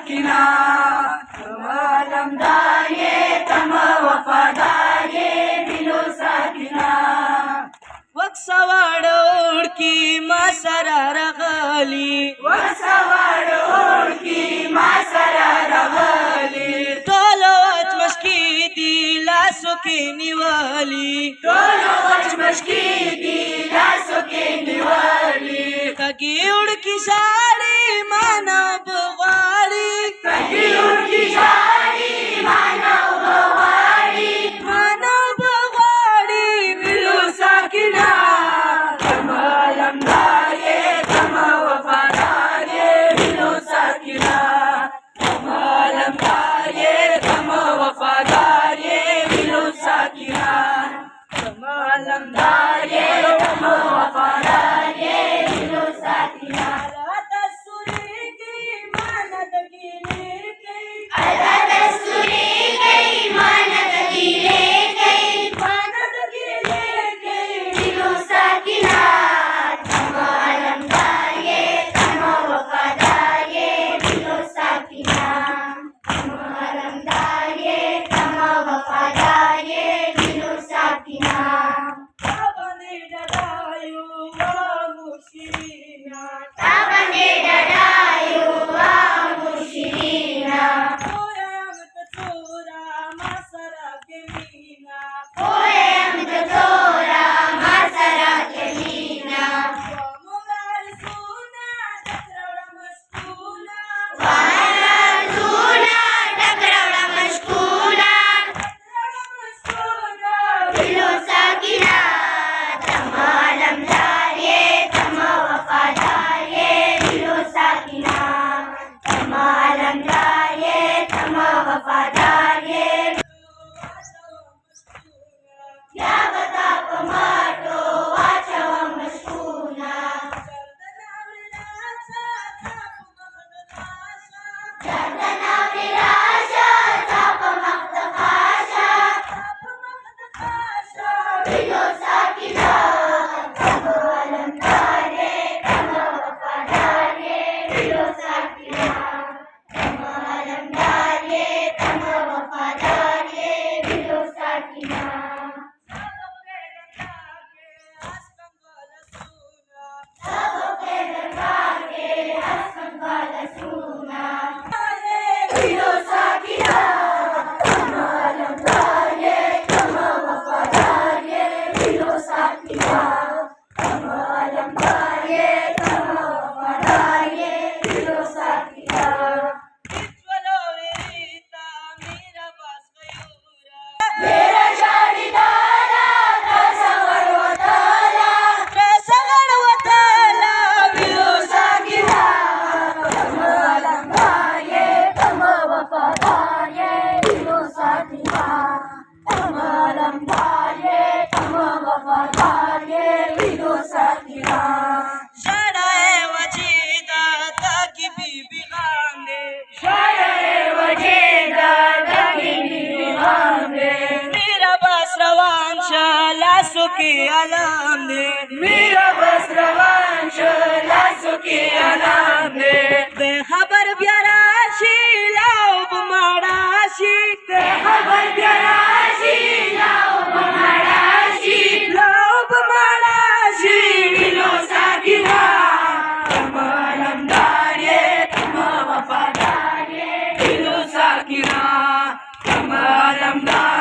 साकिना अलमदार ये तम वफादार ये दिलो साकिना वक्सवाड ओळखी मासरा रगली वसवाड ओळखी मासरा रगली टोलवच मस्कितीला सुखी निवली टोलवच मस्कितीला सुखी निवली तगी उडकी साडी मानव वाडी तगी उडकी साडी मानव वाडी दिलो साकिना तम अलमदार ये तम वफादार ये दिलो साकिना तम अलमदार ये तम वफादार ये दिलो साकिना तम अलमदार ये तम वफादार ये दिलो साकिना सुखी आलाम दे मेरा बस रवांश लासुकी आलाम दे बेखबर ब्याराशी लाउब माडाशी खबर प्याराशी लाउब माडाशी दिलो साकिना तम अलमदार ये तम वफादार ये दिलो साकिना तम अलमदार